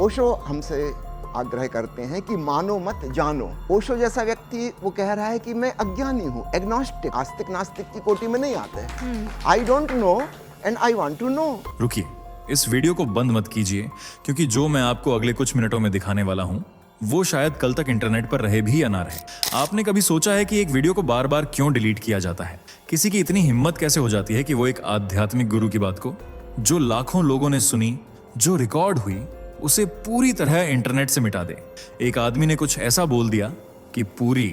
ओशो हमसे आग्रह करते हैं कि मानो मत जानो। ओशो जैसा व्यक्ति वो कह रहा है कि मैं अज्ञानी हूँ, एग्नोस्टिक, आस्तिक नास्तिक की कोटि में नहीं आते। I don't know and I want to know. रुकिए, इस वीडियो को बंद मत कीजिए, क्योंकि जो मैं आपको अगले कुछ मिनटों में दिखाने वाला हूँ वो शायद कल तक इंटरनेट पर रहे भी या ना रहे। आपने कभी सोचा है कि एक वीडियो को बार बार क्यों डिलीट किया जाता है? किसी की इतनी हिम्मत कैसे हो जाती है कि वो एक आध्यात्मिक गुरु की बात को, जो लाखों लोगों ने सुनी, जो रिकॉर्ड हुई, उसे पूरी तरह इंटरनेट से मिटा दे? एक आदमी ने कुछ ऐसा बोल दिया कि पूरी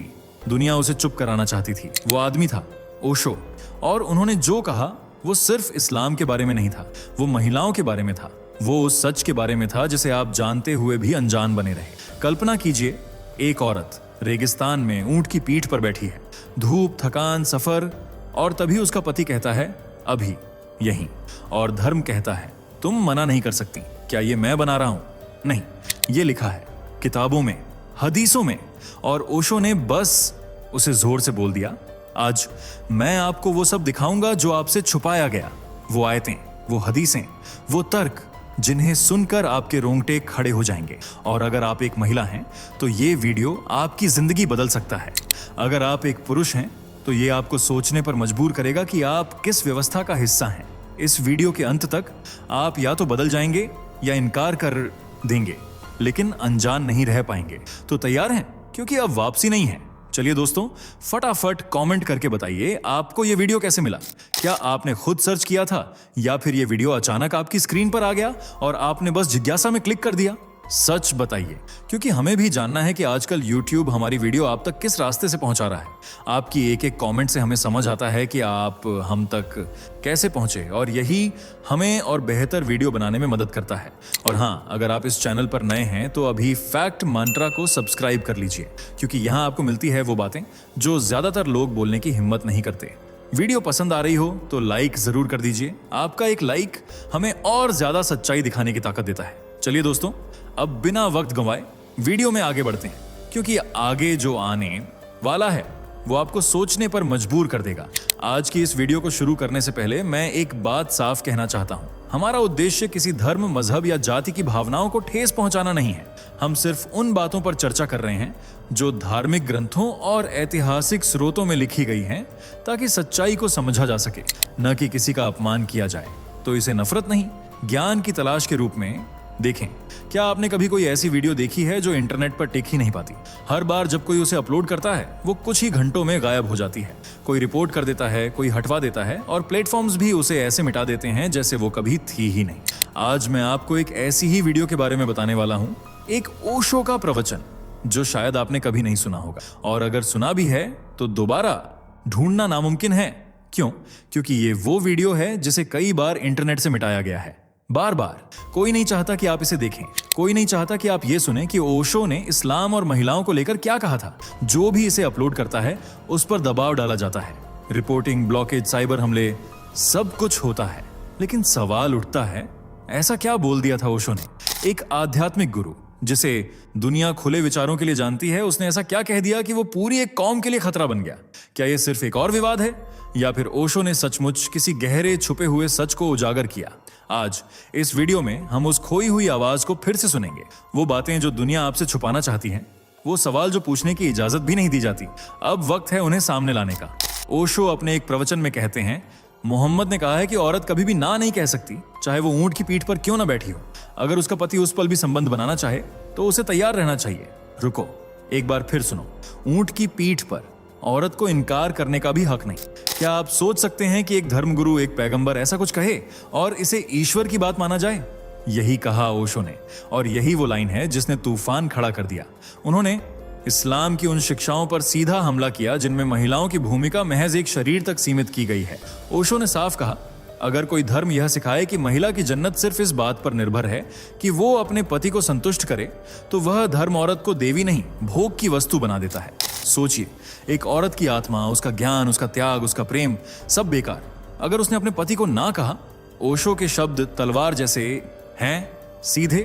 दुनिया उसे चुप कराना चाहती थी। वो आदमी था ओशो, और उन्होंने जो कहा वो सिर्फ इस्लाम के बारे में नहीं था, वो महिलाओं के बारे में था, वो उस सच के बारे में था जिसे आप जानते हुए भी अनजान बने रहे। कल्पना कीजिए, एक औरत रेगिस्तान में ऊंट की पीठ पर बैठी है, धूप, थकान, सफर, और तभी उसका पति कहता है अभी यहीं, और धर्म कहता है तुम मना नहीं कर सकती। क्या ये मैं बना रहा हूं? नहीं, ये लिखा है किताबों में, हदीसों में, और ओशो ने बस उसे जोर से बोल दिया, आज मैं आपको वो सब दिखाऊंगा जो आपसे छुपाया गया, वो आयतें, वो हदीसें, वो तर्क जिन्हें सुनकर आपके रोंगटे खड़े हो जाएंगे। और अगर आप एक महिला हैं तो ये वीडियो आपकी जिंदगी बदल सकता है। अगर आप एक पुरुष हैं तो ये आपको सोचने पर मजबूर करेगा कि आप किस व्यवस्था का हिस्सा हैं। इस वीडियो के अंत तक आप या तो बदल जाएंगे या इनकार कर देंगे, लेकिन अनजान नहीं रह पाएंगे। तो तैयार हैं? क्योंकि अब वापसी नहीं है। चलिए दोस्तों, फटाफट कमेंट करके बताइए आपको ये वीडियो कैसे मिला। क्या आपने खुद सर्च किया था, या फिर ये वीडियो अचानक आपकी स्क्रीन पर आ गया और आपने बस जिज्ञासा में क्लिक कर दिया? सच बताइए, क्योंकि हमें भी जानना है कि आजकल YouTube हमारी वीडियो आप तक किस रास्ते से पहुंचा रहा है। आपकी एक एक कमेंट से हमें समझ आता है कि आप हम तक कैसे पहुंचे, और यही हमें और बेहतर वीडियो बनाने में मदद करता है। और हाँ, अगर आप इस चैनल पर नए हैं तो अभी फैक्ट मंत्रा को सब्सक्राइब कर लीजिए, क्योंकि यहाँ आपको मिलती है वो बातें जो ज्यादातर लोग बोलने की हिम्मत नहीं करते। वीडियो पसंद आ रही हो तो लाइक जरूर कर दीजिए। आपका एक लाइक हमें और ज्यादा सच्चाई दिखाने की ताकत देता है। चलिए दोस्तों, अब बिना वक्त गंवाए वीडियो में आगे बढ़ते हैं, क्योंकि आगे जो आने वाला है वो आपको सोचने पर मजबूर कर देगा। आज की इस वीडियो को शुरू करने से पहले मैं एक बात साफ कहना चाहता हूं। हमारा उद्देश्य किसी धर्म, मजहब या जाति की भावनाओं को ठेस पहुंचाना नहीं है। हम सिर्फ उन बातों पर चर्चा कर रहे हैं जो धार्मिक ग्रंथों और ऐतिहासिक स्रोतों में लिखी गई हैं, ताकि सच्चाई को समझा जा सके, न कि किसी का अपमान किया जाए। तो इसे नफरत नहीं, ज्ञान की तलाश के रूप में देखें। क्या आपने कभी कोई ऐसी वीडियो देखी है जो इंटरनेट पर टिक ही नहीं पाती? हर बार जब कोई उसे अपलोड करता है वो कुछ ही घंटों में गायब हो जाती है। कोई रिपोर्ट कर देता है, कोई हटवा देता है, और प्लेटफॉर्म्स भी उसे ऐसे मिटा देते हैं जैसे वो कभी थी ही नहीं। आज मैं आपको एक ऐसी ही वीडियो के बारे में बताने वाला हूं, एक ओशो का प्रवचन जो शायद आपने कभी नहीं सुना होगा, और अगर सुना भी है तो दोबारा ढूंढना नामुमकिन है। क्यों? क्योंकि ये वो वीडियो है जिसे कई बार इंटरनेट से मिटाया गया है, बार बार। कोई नहीं चाहता कि आप इसे देखें, कोई नहीं चाहता कि आप ये सुने कि ओशो ने इस्लाम और महिलाओं को लेकर क्या कहा था। जो भी इसे अपलोड करता है उस पर दबाव डाला जाता है, रिपोर्टिंग, ब्लॉकेज, साइबर हमले, सब कुछ होता है। लेकिन सवाल उठता है, ऐसा क्या बोल दिया था ओशो ने? एक आध्यात्मिक गुरु जिसे दुनिया खुले विचारों के लिए जानती है, उसने ऐसा क्या कह दिया कि वो पूरी एक कौम के लिए खतरा बन गया? क्या ये सिर्फ एक और विवाद है, या फिर ओशो ने सचमुच किसी गहरे छुपे हुए सच को उजागर किया? आज इस वीडियो में हम उस खोई हुई आवाज को फिर से सुनेंगे, वो बातें जो दुनिया आपसे छुपाना चाहती है, वो सवाल जो पूछने की इजाजत भी नहीं दी जाती। अब वक्त है उन्हें सामने लाने का। ओशो अपने एक प्रवचन में कहते हैं, मोहम्मद ने कहा है कि औरत कभी भी ना नहीं कह सकती, चाहे वो ऊंट की पीठ पर क्यों ना बैठी हो। अगर उसका पति उस पल भी संबंध बनाना चाहे तो उसे तैयार रहना चाहिए। रुको, एक बार फिर सुनो। ऊंट की पीठ पर औरत को इनकार करने का भी हक नहीं। क्या आप सोच सकते हैं कि एक धर्मगुरु, एक पैगंबर ऐसा कुछ कहे और इसे ईश्वर की बात माना जाए? यही कहा ओशो ने, और यही वो लाइन है जिसने तूफान खड़ा कर दिया। उन्होंने इस्लाम की उन शिक्षाओं पर सीधा हमला किया जिनमें महिलाओं की भूमिका महज एक शरीर तक सीमित की गई है। ओशो ने साफ कहा, अगर कोई धर्म यह सिखाए कि महिला की जन्नत सिर्फ इस बात पर निर्भर है कि वो अपने पति को संतुष्ट करे, तो वह धर्म औरत को देवी नहीं, भोग की वस्तु बना देता है। सोचिए, एक औरत की आत्मा, उसका ज्ञान, उसका त्याग, उसका प्रेम, सब बेकार अगर उसने अपने पति को ना कहा। ओशो के शब्द तलवार जैसे हैं, सीधे,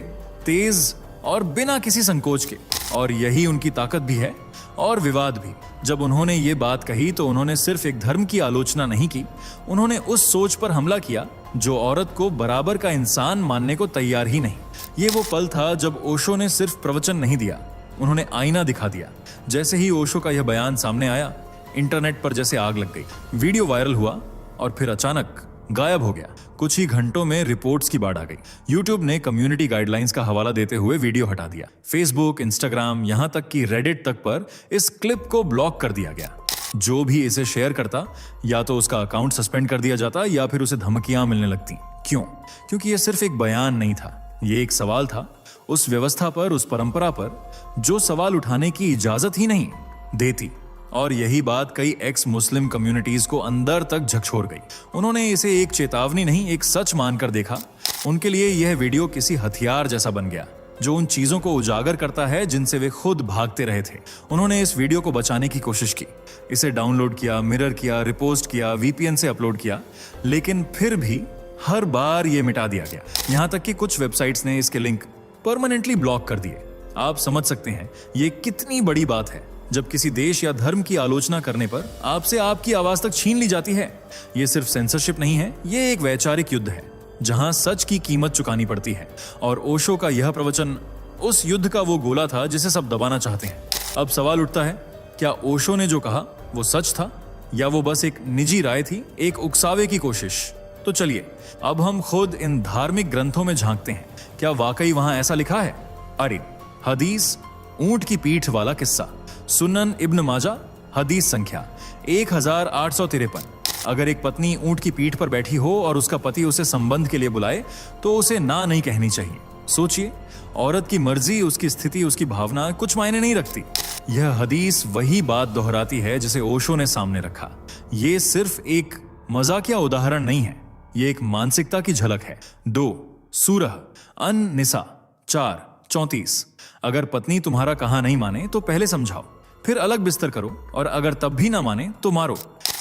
तेज और बिना किसी संकोच के, और यही उनकी ताकत भी है और विवाद भी। जब उन्होंने ये बात कही तो उन्होंने सिर्फ एक धर्म की आलोचना नहीं की, उन्होंने उस सोच पर हमला किया जो औरत को बराबर का इंसान मानने को तैयार ही नहीं। ये वो पल था जब ओशो ने सिर्फ प्रवचन नहीं दिया, उन्होंने आईना दिखा दिया। जैसे ही ओशो का यह बयान सामने आया, इंटरनेट पर जैसे आग लग गई। वीडियो वायरल हुआ और फिर अचानक गायब हो गया। कुछ ही घंटों में रिपोर्ट्स की बाढ़ आ गई। यूट्यूब ने कम्युनिटी गाइडलाइंस का हवाला देते हुए वीडियो हटा दिया। फेसबुक, इंस्टाग्राम, यहां तक कि रेडिट तक पर इस क्लिप को ब्लॉक कर दिया गया। जो भी इसे शेयर करता, या तो उसका अकाउंट सस्पेंड कर दिया जाता या फिर उसे धमकियां मिलने लगती। क्यों? क्योंकि यह सिर्फ एक बयान नहीं था, ये एक सवाल था उस व्यवस्था पर, उस परंपरा पर जो सवाल उठाने की इजाजत ही नहीं देती। और यही बात कई एक्स मुस्लिम कम्युनिटीज को अंदर तक झकझोर गई। उन्होंने इसे एक चेतावनी नहीं, एक सच मानकर देखा। उनके लिए यह वीडियो किसी हथियार जैसा बन गया जो उन चीजों को उजागर करता है जिनसे वे खुद भागते रहे थे। उन्होंने इस वीडियो को बचाने की कोशिश की, इसे डाउनलोड किया, मिरर किया, रिपोस्ट किया, वीपीएन से अपलोड किया, लेकिन फिर भी हर बार ये मिटा दिया गया। यहां तक कि कुछ वेबसाइट्स ने इसके लिंक परमानेंटली ब्लॉक कर दिए। आप समझ सकते हैं ये कितनी बड़ी बात है जब किसी देश या धर्म की आलोचना करने पर आपसे आपकी आवाज तक छीन ली जाती है। ये सिर्फ सेंसरशिप नहीं है, ये एक वैचारिक युद्ध है जहां सच की कीमत चुकानी पड़ती है। और ओशो का यह प्रवचन उस युद्ध का वो गोला था जिसे सब दबाना चाहते हैं। अब सवाल उठता है, क्या ओशो ने जो कहा वो सच था या वो बस एक निजी राय थी, एक उकसावे की कोशिश? तो चलिए अब हम खुद इन धार्मिक ग्रंथों में झांकते हैं। क्या वाकई वहां ऐसा लिखा है? अरे हदीस, ऊंट की पीठ वाला किस्सा, सुनन इब्न माजा, हदीस संख्या 1853। अगर एक पत्नी ऊंट की पीठ पर बैठी हो और उसका पति उसे संबंध के लिए बुलाए तो उसे ना नहीं कहनी चाहिए। सोचिए, औरत की मर्जी, उसकी स्थिति, उसकी भावना कुछ मायने नहीं रखती। यह हदीस वही बात दोहराती है जिसे ओशो ने सामने रखा। ये सिर्फ एक मजाकिया उदाहरण नहीं है, ये एक मानसिकता की झलक है। 2 सूरह अन निसा 4:34। अगर पत्नी तुम्हारा कहा नहीं माने तो पहले समझाओ, फिर अलग बिस्तर करो, और अगर तब भी ना माने तो मारो।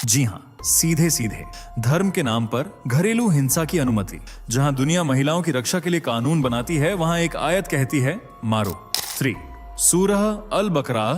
जी हाँ, सीधे सीधे धर्म के नाम पर घरेलू हिंसा की अनुमति। जहां दुनिया महिलाओं की रक्षा के लिए कानून बनाती है, वहां एक आयत कहती है मारो। 3 सूरह अल बकरा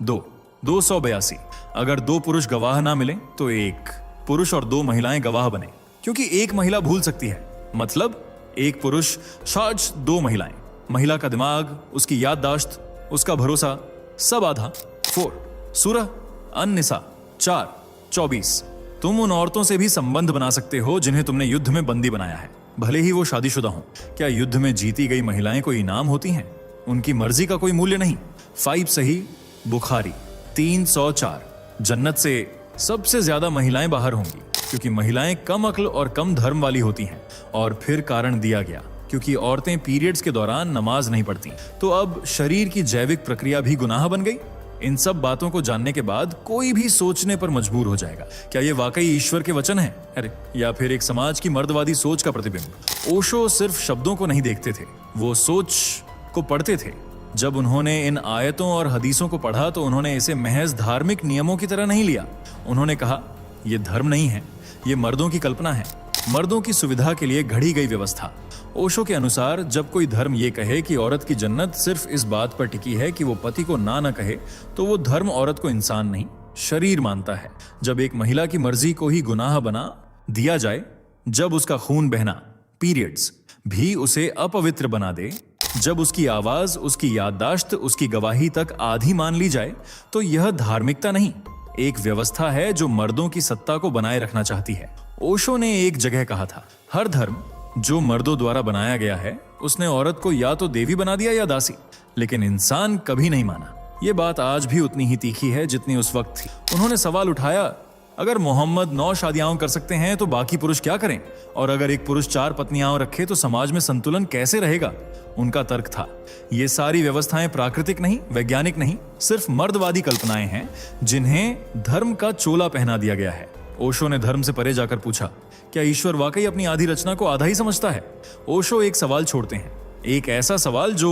2:282। अगर 2 पुरुष गवाह ना मिले तो 1 पुरुष और 2 महिलाएं गवाह बने, क्योंकि एक महिला भूल सकती है। मतलब 1 पुरुष शायद 2 महिलाएं। महिला का दिमाग, उसकी याददाश्त, उसका भरोसा, सब आधा। 4 सूरह अन निसा 4:24। तुम उन औरतों से भी संबंध बना सकते हो जिन्हें तुमने युद्ध में बंदी बनाया है, भले ही वो शादीशुदा हों। क्या युद्ध में जीती गई महिलाएं कोई इनाम होती हैं? उनकी मर्जी का कोई मूल्य नहीं। 5 सही बुखारी 304। जन्नत से सबसे ज्यादा महिलाएं बाहर होंगी, क्योंकि महिलाएं कम अक्ल और कम धर्म वाली होती हैं। और फिर कारण दिया गया, क्योंकि औरतें पीरियड्स के दौरान नमाज नहीं पढ़ती। तो अब शरीर की जैविक प्रक्रिया भी गुनाह बन गई। इन सब बातों को जानने के बाद कोई भी सोचने पर मजबूर हो जाएगा, क्या ये वाकई ईश्वर के वचन है, अरे या फिर एक समाज की मर्दवादी सोच का प्रतिबिंब? ओशो सिर्फ शब्दों को नहीं देखते थे, वो सोच को पढ़ते थे। जब उन्होंने इन आयतों और हदीसों को पढ़ा तो उन्होंने इसे महज धार्मिक नियमों की तरह नहीं लिया। उन्होंने कहा, ये धर्म नहीं है, ये मर्दों की कल्पना है, मर्दों की सुविधा के लिए घड़ी गई व्यवस्था। ओशो के अनुसार जब कोई धर्म ये कहे कि औरत की जन्नत सिर्फ इस बात पर टिकी है कि वो पति को ना कहे, तो वो धर्म औरत को इंसान नहीं, शरीर मानता है। जब एक महिला की मर्जी को ही गुनाह बना दिया जाए, जब उसका खून बहना, पीरियड्स, भी उसे अपवित्र बना दे, जब उसकी आवाज, उसकी याददाश्त, उसकी गवाही तक आधी मान ली जाए, तो यह धार्मिकता नहीं, एक व्यवस्था है जो मर्दों की सत्ता को बनाए रखना चाहती है। ओशो ने एक जगह कहा था, हर धर्म जो मर्दों द्वारा बनाया गया है उसने औरत को या तो देवी बना दिया या दासी, लेकिन इंसान कभी नहीं माना। यह बात आज भी उतनी ही तीखी है जितनी उस वक्त थी। उन्होंने सवाल उठाया, अगर मोहम्मद 9 शादियां कर सकते हैं तो बाकी पुरुष क्या करें? और अगर एक पुरुष 4 पत्नियां रखे तो समाज में संतुलन कैसे रहेगा? उनका तर्क था, ये सारी व्यवस्थाएं प्राकृतिक नहीं, वैज्ञानिक नहीं, सिर्फ मर्दवादी कल्पनाएं हैं जिन्हें धर्म का चोला पहना दिया गया है। ओशो ने धर्म से परे जाकर पूछा, क्या ईश्वर वाकई अपनी आधी रचना को आधा ही समझता है? ओशो एक सवाल छोड़ते हैं, एक ऐसा सवाल जो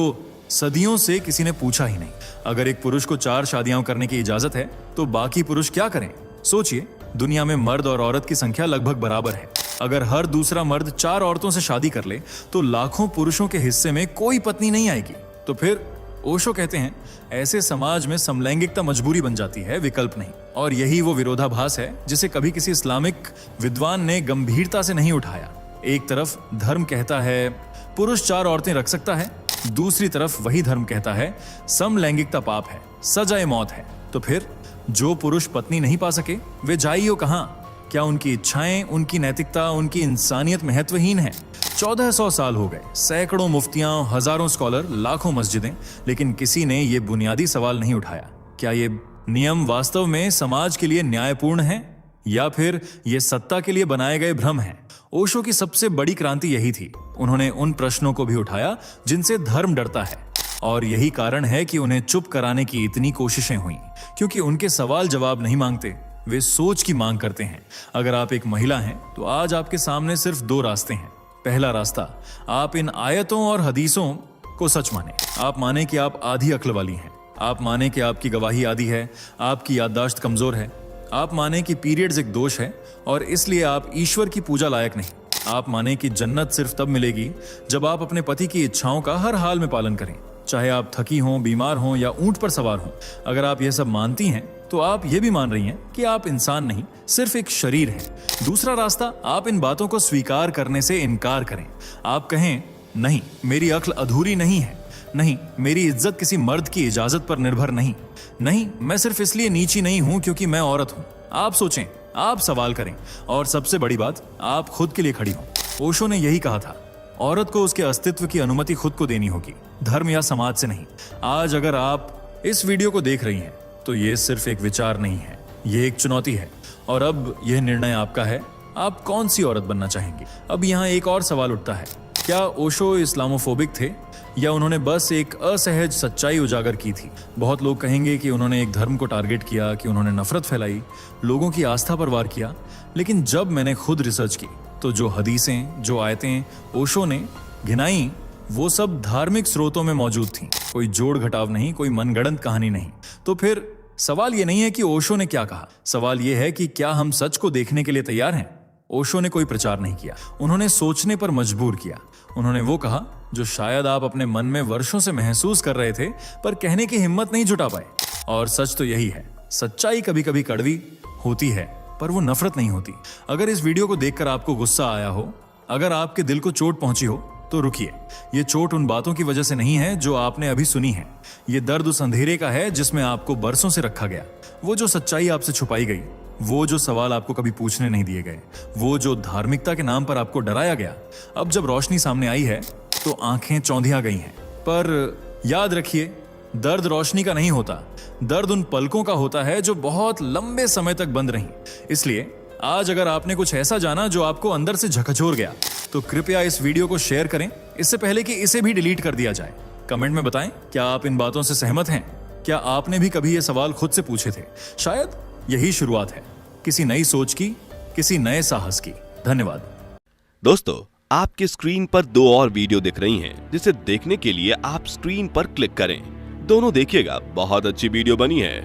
सदियों से किसी ने पूछा ही नहीं। अगर एक पुरुष को 4 शादियां करने की इजाजत है तो बाकी पुरुष क्या करें? सोचिए, दुनिया में मर्द और औरत की संख्या लगभग बराबर है। अगर हर दूसरा मर्द 4 औरतों से शादी कर ले तो लाखों पुरुषों के हिस्से में कोई पत्नी नहीं आएगी। तो फिर ओशो कहते हैं, ऐसे समाज में समलैंगिकता मजबूरी बन जाती है, विकल्प नहीं। और यही वो विरोधाभास है जिसे कभी किसी इस्लामिक विद्वान ने गंभीरता से नहीं उठाया। एक तरफ धर्म कहता है पुरुष 4 औरतें रख सकता है, दूसरी तरफ वही धर्म कहता है समलैंगिकता पाप है, सजाए मौत है। तो फिर जो पुरुष पत्नी नहीं पा सके वे जाइयो कहां? क्या उनकी इच्छाएं, उनकी नैतिकता, उनकी इंसानियत महत्वहीन है? 1400 साल हो गए, सैकड़ों मुफ्तियां, हजारों स्कॉलर, लाखों मस्जिदें, लेकिन किसी ने ये बुनियादी सवाल नहीं उठाया। क्या ये नियम वास्तव में समाज के लिए न्यायपूर्ण है या फिर ये सत्ता के लिए बनाए गए भ्रम हैं? ओशो की सबसे बड़ी क्रांति यही थी। उन्होंने उन प्रश्नों को भी उठाया जिनसे धर्म डरता है, और यही कारण है कि उन्हें चुप कराने की इतनी कोशिशें हुई, क्योंकि उनके सवाल जवाब नहीं मांगते, वे सोच की मांग करते हैं। अगर आप एक महिला हैं तो आज आपके सामने सिर्फ 2 रास्ते हैं। पहला रास्ता, आप इन आयतों और हदीसों को सच माने। आप माने कि आप आधी अक्ल वाली हैं, आप माने कि आपकी गवाही आधी है, आपकी याददाश्त कमजोर है, आप माने कि पीरियड्स एक दोष है और इसलिए आप ईश्वर की पूजा लायक नहीं। आप माने कि जन्नत सिर्फ तब मिलेगी जब आप अपने पति की इच्छाओं का हर हाल में पालन करें, चाहे आप थकी हों, बीमार हों या ऊंट पर सवार हों। अगर आप यह सब मानती हैं तो आप ये भी मान रही हैं कि आप इंसान नहीं, सिर्फ एक शरीर है। दूसरा रास्ता, आप इन बातों को स्वीकार करने से इनकार करें। आप कहें, नहीं, मेरी अक्ल अधूरी नहीं है, नहीं, मेरी इज्जत किसी मर्द की इजाजत पर निर्भर नहीं, नहीं, मैं सिर्फ इसलिए नीची नहीं हूं क्योंकि मैं औरत हूं। आप सोचें, आप सवाल करें, और सबसे बड़ी बात, आप खुद के लिए खड़ी हों। ओशो ने यही कहा था, औरत को उसके अस्तित्व की अनुमति खुद को देनी होगी, धर्म या समाज से नहीं। आज अगर आप इस वीडियो को देख रही हैं तो ये सिर्फ एक विचार नहीं है, ये एक चुनौती है, और अब यह निर्णय आपका है, आप कौन सी औरत बनना चाहेंगे। अब यहाँ एक और सवाल उठता है, क्या ओशो इस्लामोफोबिक थे या उन्होंने बस एक असहज सच्चाई उजागर की थी? बहुत लोग कहेंगे कि उन्होंने एक धर्म को टारगेट किया, कि उन्होंने नफरत फैलाई, लोगों की आस्था पर वार किया। लेकिन जब मैंने खुद रिसर्च की तो जो हदीसें, जो आयतें ओशो ने गिनाई, वो सब धार्मिक स्रोतों में मौजूद थीं। कोई जोड़ घटाव नहीं, कोई मनगढ़ंत कहानी नहीं। तो फिर सवाल ये नहीं है कि ओशो ने क्या कहा, सवाल ये है कि क्या हम सच को देखने के लिए तैयार हैं? ओशो ने कोई प्रचार नहीं किया, उन्होंने सोचने पर मजबूर किया। उन्होंने वो कहा जो शायद आप अपने मन में वर्षों से महसूस कर रहे थे पर कहने की हिम्मत नहीं जुटा पाए। और सच तो यही है, सच्चाई कभी कभी कड़वी होती है पर वो नफरत नहीं होती। अगर इस वीडियो को देखकर आपको गुस्सा आया हो, अगर आपके दिल को चोट पहुंची हो, तो रुकिए। ये चोट उन बातों की वजह से नहीं है जो आपने अभी सुनी है। ये दर्द उस अंधेरे का है जिसमें आपको बरसों से रखा गया। वो जो सच्चाई आपसे छुपाई गई, वो जो सवाल आपको कभी पूछने नहीं दिए गए, वो जो धार्मिकता के नाम पर आपको डराया गया, अब जब रोशनी सामने आई है तो आंखें चौंधिया गई हैं। पर याद रखिए, दर्द रोशनी का नहीं होता, दर्द उन पलकों का होता है जो बहुत लंबे समय तक बंद रहीं। इसलिए आज अगर आपने कुछ ऐसा जाना जो आपको अंदर से झकझोर गया, तो कृपया इस वीडियो को शेयर करें, इससे पहले कि इसे भी डिलीट कर दिया जाए। कमेंट में बताएं, क्या आप इन बातों से सहमत हैं? क्या आपने भी कभी ये सवाल खुद से पूछे थे? शायद यही शुरुआत है किसी नई सोच की, किसी नए साहस की। धन्यवाद। दोस्तों, आपके स्क्रीन पर 2 और वीडियो दिख रही हैं, जिसे देखने के लिए आप स्क्रीन पर क्लिक करें। दोनों देखिएगा, बहुत अच्छी वीडियो बनी है।